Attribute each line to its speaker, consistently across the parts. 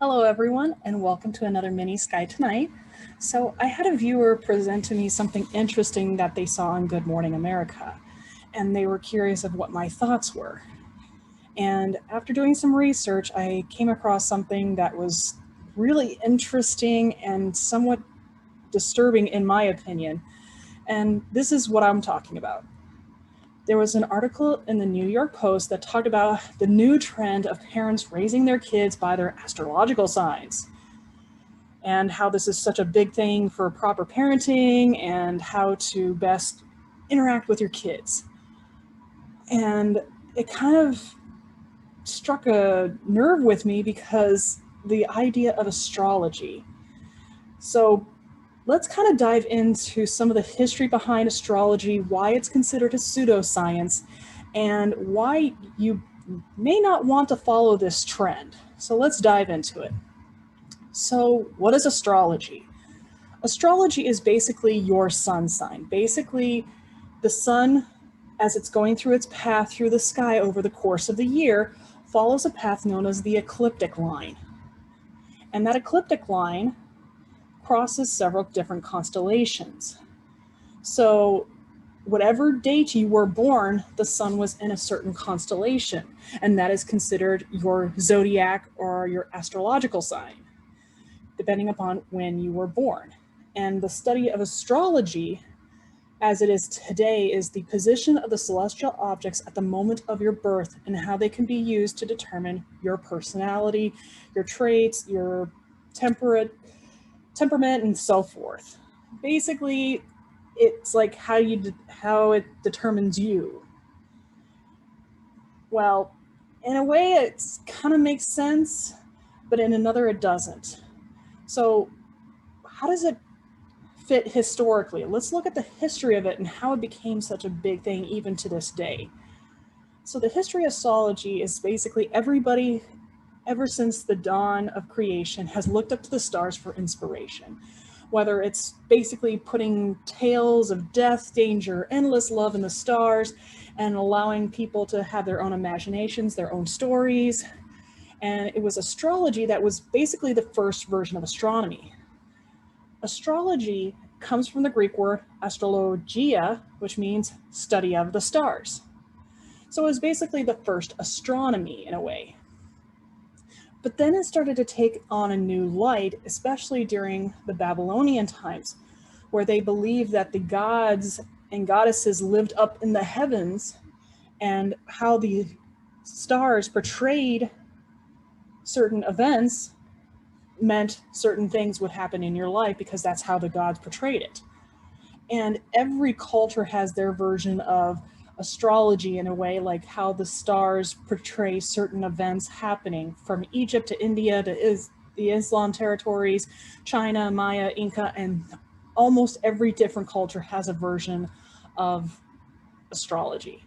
Speaker 1: Hello everyone, and welcome to another mini Sky Tonight. So I had a viewer present to me something interesting that they saw on Good Morning America, and they were curious of what my thoughts were. And after doing some research, I came across something that was really interesting and somewhat disturbing in my opinion. And this is what I'm talking about. There was an article in the New York Post that talked about the new trend of parents raising their kids by their astrological signs, and how this is such a big thing for proper parenting and how to best interact with your kids. And it kind of struck a nerve with me because the idea of astrology. So let's kind of dive into some of the history behind astrology, why it's considered a pseudoscience, and why you may not want to follow this trend. So let's dive into it. So, what is astrology? Astrology is basically your sun sign. Basically, the sun, as it's going through its path through the sky over the course of the year, follows a path known as the ecliptic line. And that ecliptic line crosses several different constellations. So, whatever date you were born, the sun was in a certain constellation, and that is considered your zodiac or your astrological sign, depending upon when you were born. And the study of astrology, as it is today, is the position of the celestial objects at the moment of your birth and how they can be used to determine your personality, your traits, your temperament, and so forth. Basically, it's like how it determines you. Well, in a way, it kind of makes sense, but in another, it doesn't. So, how does it fit historically? Let's look at the history of it and how it became such a big thing even to this day. So the history of astrology is basically everybody, ever since the dawn of creation, has looked up to the stars for inspiration. Whether it's basically putting tales of death, danger, endless love in the stars, and allowing people to have their own imaginations, their own stories. And it was astrology that was basically the first version of astronomy. Astrology comes from the Greek word astrologia, which means study of the stars. So it was basically the first astronomy in a way. But then it started to take on a new light, especially during the Babylonian times, where they believed that the gods and goddesses lived up in the heavens, and how the stars portrayed certain events meant certain things would happen in your life because that's how the gods portrayed it. And every culture has their version of astrology in a way, like how the stars portray certain events happening from Egypt to India to the Islam territories, China, Maya, Inca, and almost every different culture has a version of astrology.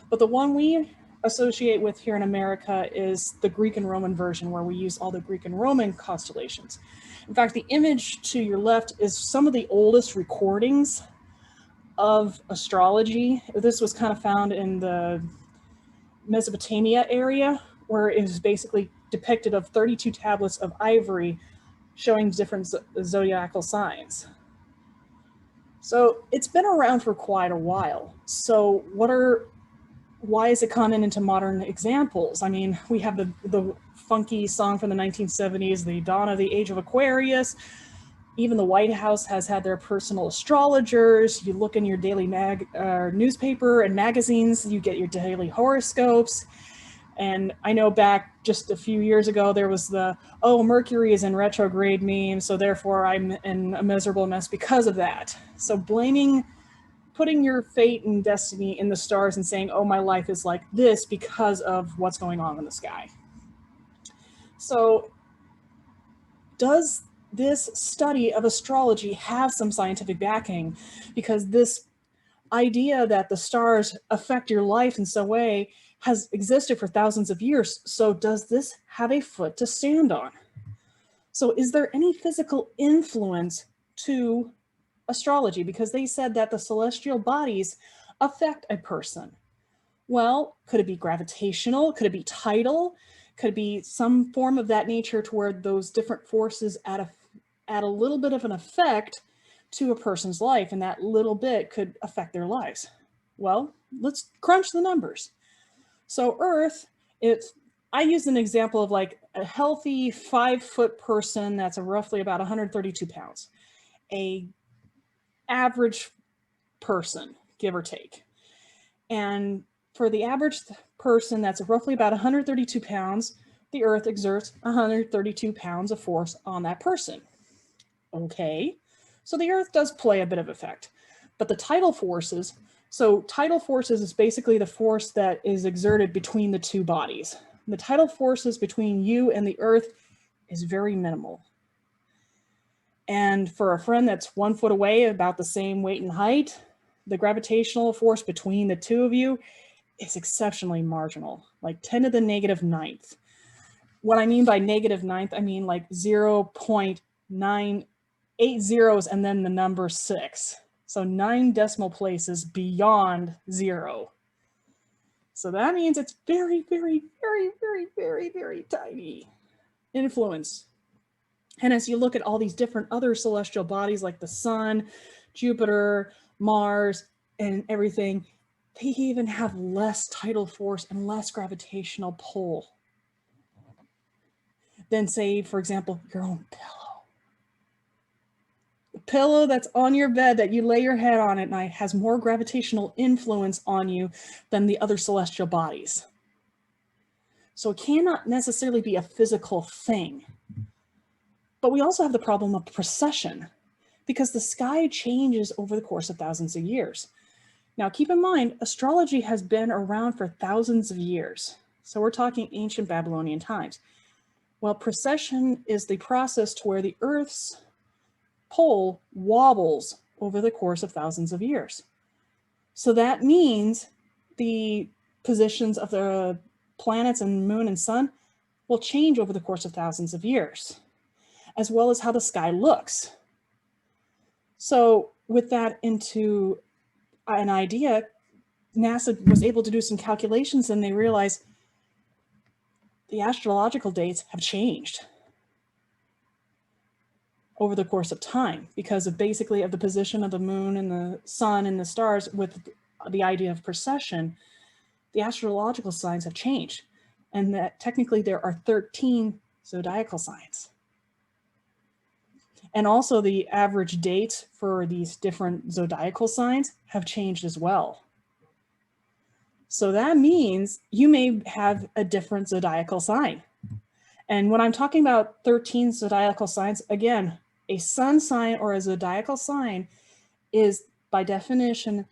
Speaker 1: But the one we associate with here in America is the Greek and Roman version, where we use all the Greek and Roman constellations. In fact, the image to your left is some of the oldest recordings of astrology. This was kind of found in the Mesopotamia area, where it was basically depicted of 32 tablets of ivory showing different zodiacal signs. So it's been around for quite a while. So why is it coming into modern examples? I mean, we have the funky song from the 1970s, the dawn of the age of Aquarius. Even the White House has had their personal astrologers. You look in your daily newspaper and magazines, you get your daily horoscopes. And I know back just a few years ago, there was Mercury is in retrograde meme, so therefore I'm in a miserable mess because of that. So putting your fate and destiny in the stars and saying, oh, my life is like this because of what's going on in the sky. So does this study of astrology have some scientific backing? Because this idea that the stars affect your life in some way has existed for thousands of years. So does this have a foot to stand on? So is there any physical influence to astrology? Because they said that the celestial bodies affect a person. Well, could it be gravitational? Could it be tidal? could be some form of that nature to where those different forces add a little bit of an effect to a person's life, and that little bit could affect their lives. Well, let's crunch the numbers. So Earth, I use an example of like a healthy 5-foot person that's roughly about 132 pounds, a average person, give or take. And for the average person that's roughly about 132 pounds, the Earth exerts 132 pounds of force on that person. Okay, so the Earth does play a bit of effect. But the tidal forces, so tidal forces is basically the force that is exerted between the two bodies. The tidal forces between you and the Earth is very minimal. And for a friend that's 1 foot away, about the same weight and height, the gravitational force between the two of you is exceptionally marginal, like 10 to the -9th. What I mean by -9th, I mean like 0.980 zeros and then the number 6. So 9 decimal places beyond 0. So that means it's very, very, very, very, very, very tiny influence. And as you look at all these different other celestial bodies like the sun, Jupiter, Mars, and everything, they even have less tidal force and less gravitational pull than, say, for example, your own pillow. The pillow that's on your bed that you lay your head on at night has more gravitational influence on you than the other celestial bodies. So it cannot necessarily be a physical thing. But we also have the problem of precession, because the sky changes over the course of thousands of years. Now, keep in mind, astrology has been around for thousands of years. So we're talking ancient Babylonian times. Well, precession is the process to where the Earth's pole wobbles over the course of thousands of years. So that means the positions of the planets and moon and sun will change over the course of thousands of years, as well as how the sky looks. So with that into an idea, NASA was able to do some calculations and they realized the astrological dates have changed over the course of time because of basically of the position of the moon and the sun and the stars. With the idea of precession, the astrological signs have changed, and that technically there are 13 zodiacal signs. And also the average dates for these different zodiacal signs have changed as well. So that means you may have a different zodiacal sign. And when I'm talking about 13 zodiacal signs, again, a sun sign or a zodiacal sign is by definition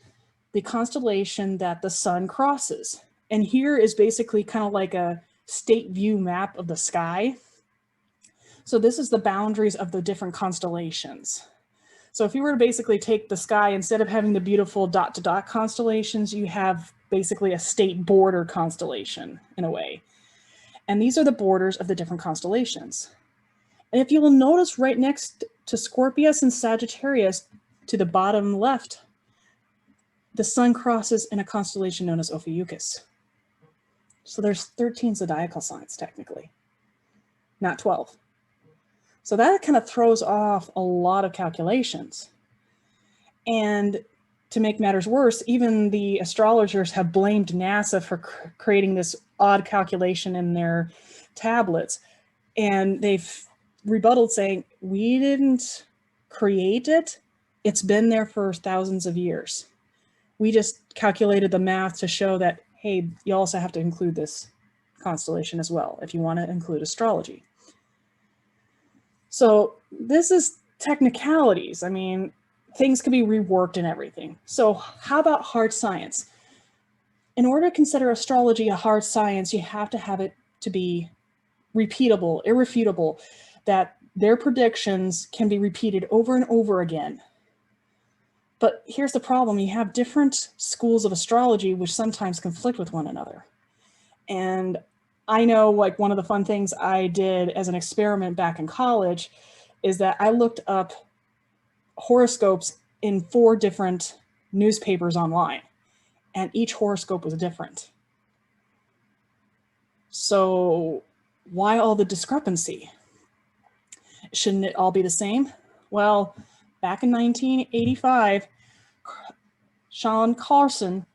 Speaker 1: the constellation that the sun crosses. And here is basically kind of like a state view map of the sky. So this is the boundaries of the different constellations. So if you were to basically take the sky, instead of having the beautiful dot to dot constellations, you have basically a state border constellation in a way. And these are the borders of the different constellations. And if you will notice right next to Scorpius and Sagittarius, to the bottom left, the sun crosses in a constellation known as Ophiuchus. So there's 13 zodiacal signs technically, not 12. So that kind of throws off a lot of calculations. And to make matters worse, even the astrologers have blamed NASA for creating this odd calculation in their tablets. And they've rebutted saying, we didn't create it. It's been there for thousands of years. We just calculated the math to show that, hey, you also have to include this constellation as well if you want to include astrology. So this is technicalities. I mean, things can be reworked and everything. So how about hard science? In order to consider astrology a hard science, you have to have it to be repeatable, irrefutable, that their predictions can be repeated over and over again. But here's the problem. You have different schools of astrology which sometimes conflict with one another. And I know, like, one of the fun things I did as an experiment back in college is that I looked up horoscopes in 4 different newspapers online, and each horoscope was different. So why all the discrepancy? Shouldn't it all be the same? Well, back in 1985, Sean Carson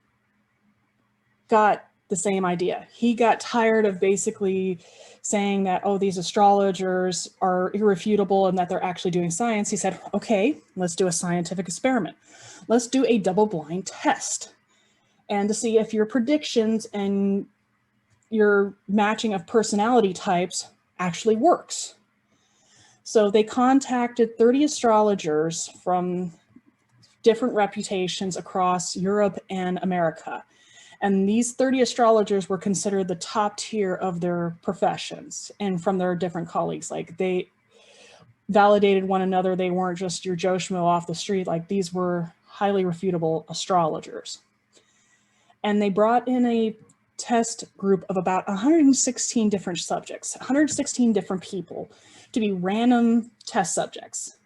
Speaker 1: got the same idea. He got tired of basically saying that, oh, these astrologers are irrefutable and that they're actually doing science. He said, okay, let's do a scientific experiment. Let's do a double-blind test and to see if your predictions and your matching of personality types actually works. So they contacted 30 astrologers from different reputations across Europe and America. And these 30 astrologers were considered the top tier of their professions and from their different colleagues. Like they validated one another. They weren't just your Joe Schmo off the street. Like these were highly refutable astrologers. And they brought in a test group of about 116 different subjects, 116 different people to be random test subjects.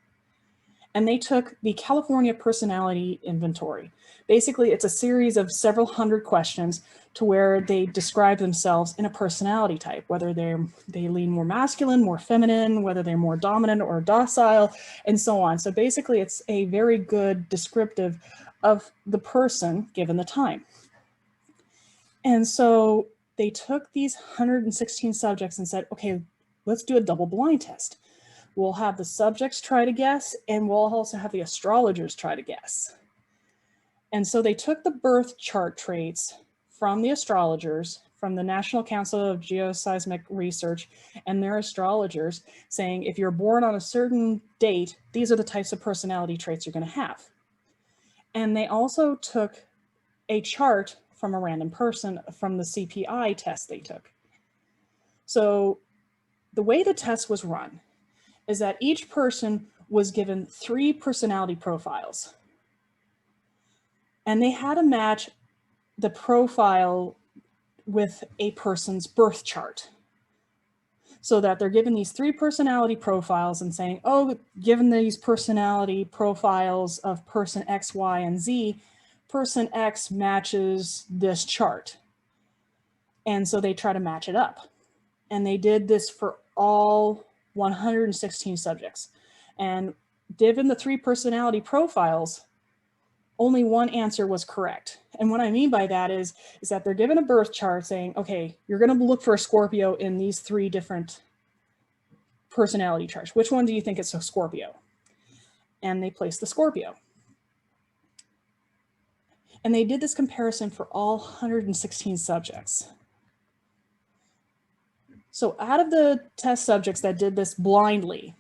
Speaker 1: And they took the California Personality Inventory. Basically, it's a series of several hundred questions to where they describe themselves in a personality type, whether they lean more masculine, more feminine, whether they're more dominant or docile, and so on. So basically, it's a very good descriptive of the person given the time. And so they took these 116 subjects and said, okay, let's do a double-blind test. We'll have the subjects try to guess, and we'll also have the astrologers try to guess. And so they took the birth chart traits from the astrologers, from the National Council of Geoseismic Research, and their astrologers, saying if you're born on a certain date, these are the types of personality traits you're going to have. And they also took a chart from a random person from the CPI test they took. So the way the test was run is that each person was given 3 personality profiles. And they had to match the profile with a person's birth chart. So that they're given these 3 personality profiles and saying, oh, given these personality profiles of person X, Y, and Z, person X matches this chart. And so they try to match it up. And they did this for all 116 subjects. And given the 3 personality profiles, only one answer was correct. And what I mean by that is that they're given a birth chart saying, okay, you're going to look for a Scorpio in these 3 different personality charts. Which one do you think is a Scorpio? And they placed the Scorpio. And they did this comparison for all 116 subjects. So out of the test subjects that did this blindly,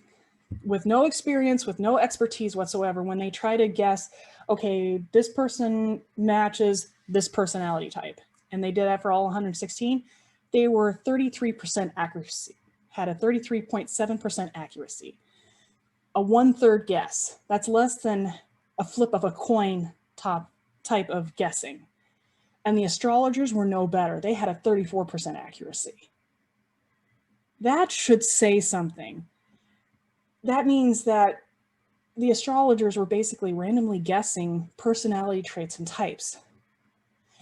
Speaker 1: with no experience, with no expertise whatsoever, when they try to guess, okay, this person matches this personality type, and they did that for all 116, they were 33% accuracy, had a 33.7% accuracy. A 1/3 guess, that's less than a flip of a coin type of guessing. And the astrologers were no better. They had a 34% accuracy. That should say something. That means that the astrologers were basically randomly guessing personality traits and types.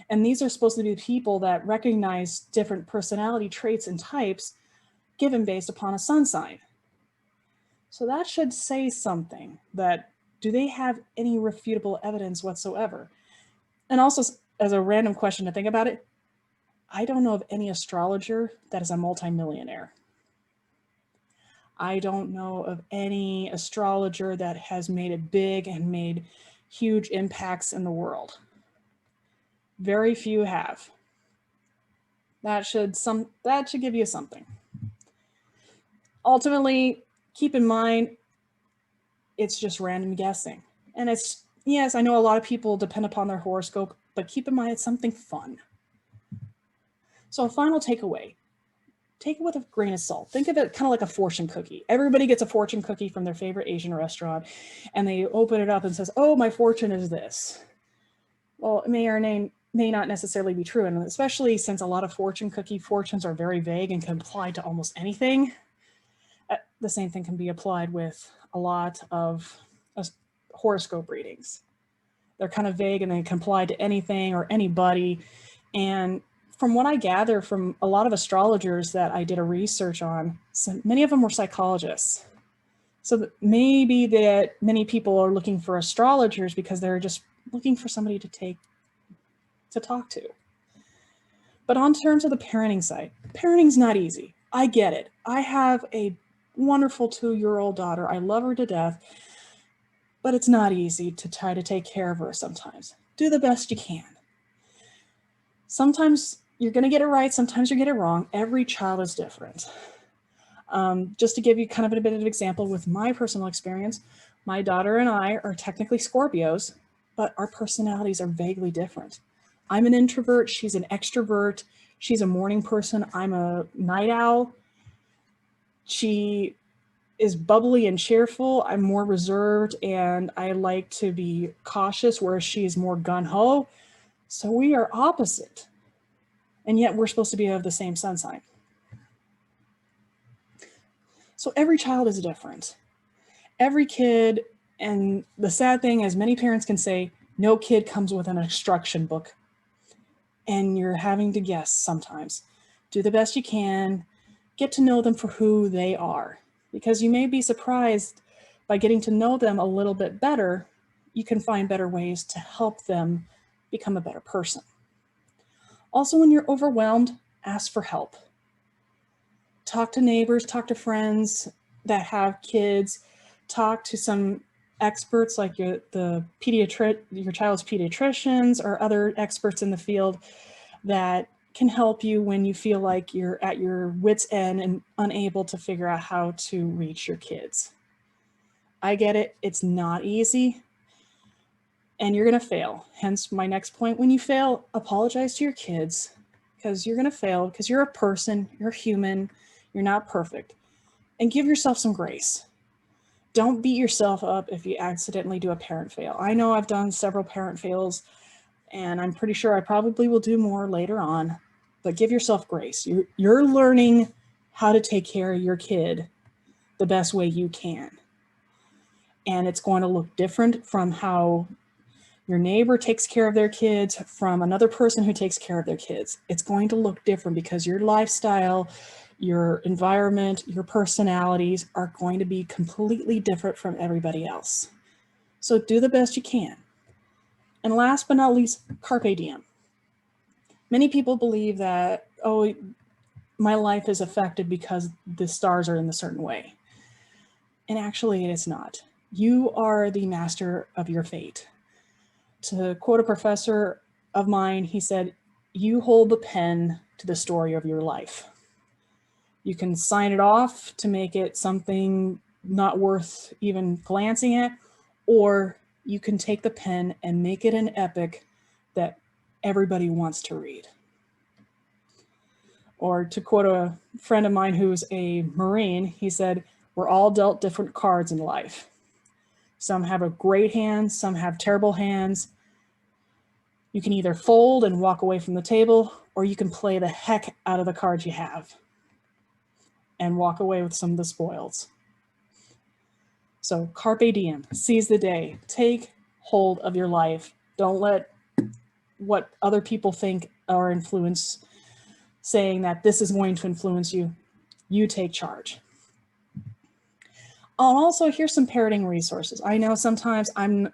Speaker 1: And these are supposed to be people that recognize different personality traits and types given based upon a sun sign. So that should say something, that do they have any refutable evidence whatsoever? And also, as a random question to think about it, I don't know of any astrologer that is a multimillionaire. I don't know of any astrologer that has made it big and made huge impacts in the world. Very few have. That should give you something. Ultimately, keep in mind, it's just random guessing. And it's, yes, I know a lot of people depend upon their horoscope, but keep in mind it's something fun. So a final takeaway. Take it with a grain of salt. Think of it kind of like a fortune cookie. Everybody gets a fortune cookie from their favorite Asian restaurant, and they open it up and says, oh, my fortune is this. Well, it may or may not necessarily be true, and especially since a lot of fortune cookie fortunes are very vague and can apply to almost anything. The same thing can be applied with a lot of horoscope readings. They're kind of vague and they can apply to anything or anybody. And from what I gather from a lot of astrologers that I did a research on, so many of them were psychologists. So that maybe that many people are looking for astrologers because they're just looking for somebody to talk to. But on terms of the parenting side, parenting's not easy. I get it. I have a wonderful 2-year-old daughter. I love her to death, but it's not easy to try to take care of her sometimes. Do the best you can. Sometimes you're going to get it right. Sometimes you get it wrong. Every child is different. Just to give you kind of a bit of an example with my personal experience, my daughter and I are technically Scorpios, but our personalities are vaguely different. I'm an introvert, she's an extrovert, she's a morning person, I'm a night owl. She is bubbly and cheerful, I'm more reserved, and I like to be cautious, whereas she is more gung-ho. So we are opposite, and yet we're supposed to be of the same sun sign. So every child is different. Every kid, and the sad thing is many parents can say, no kid comes with an instruction book. And you're having to guess sometimes. Do the best you can. Get to know them for who they are. Because you may be surprised by getting to know them a little bit better, you can find better ways to help them become a better person. Also, when you're overwhelmed, ask for help. Talk to neighbors, talk to friends that have kids, talk to some experts like your child's pediatricians or other experts in the field that can help you when you feel like you're at your wit's end and unable to figure out how to reach your kids. I get it, it's not easy, and you're gonna fail. Hence my next point, when you fail, apologize to your kids, because you're gonna fail, because you're a person, you're human, you're not perfect, and give yourself some grace. Don't beat yourself up if you accidentally do a parent fail. I know I've done several parent fails, and I'm pretty sure I probably will do more later on, but give yourself grace. You're learning how to take care of your kid the best way you can. And it's going to look different from how your neighbor takes care of their kids, from another person who takes care of their kids. It's going to look different because your lifestyle, your environment, your personalities are going to be completely different from everybody else. So do the best you can. And last but not least, carpe diem. Many people believe that, oh, my life is affected because the stars are in a certain way. And actually it is not. You are the master of your fate. To quote a professor of mine, he said, you hold the pen to the story of your life. You can sign it off to make it something not worth even glancing at, or you can take the pen and make it an epic that everybody wants to read. Or to quote a friend of mine who's a Marine, he said, we're all dealt different cards in life. Some have a great hand, some have terrible hands. You can either fold and walk away from the table, or you can play the heck out of the cards you have and walk away with some of the spoils. So carpe diem, seize the day, take hold of your life. Don't let what other people think or influence, saying that this is going to influence you. You take charge. Also, here's some parenting resources. I know sometimes I'm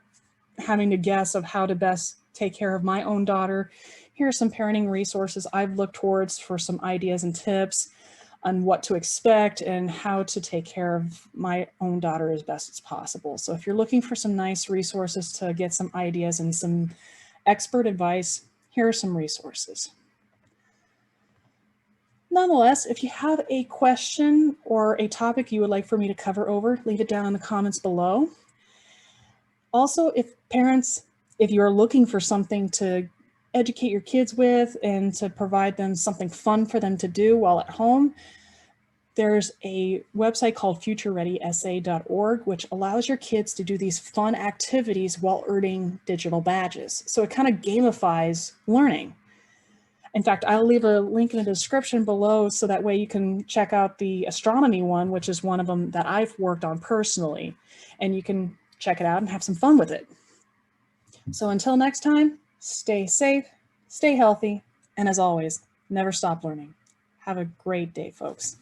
Speaker 1: having to guess of how to best take care of my own daughter. Here are some parenting resources I've looked towards for some ideas and tips on what to expect and how to take care of my own daughter as best as possible. So if you're looking for some nice resources to get some ideas and some expert advice, here are some resources. Nonetheless, if you have a question or a topic you would like for me to cover over, leave it down in the comments below. Also, if you're looking for something to educate your kids with and to provide them something fun for them to do while at home, there's a website called futurereadysa.org, which allows your kids to do these fun activities while earning digital badges. So it kind of gamifies learning. In fact, I'll leave a link in the description below so that way you can check out the Astronomy one, which is one of them that I've worked on personally, and you can check it out and have some fun with it. So until next time, stay safe, stay healthy, and as always, Never stop learning. Have a great day, folks.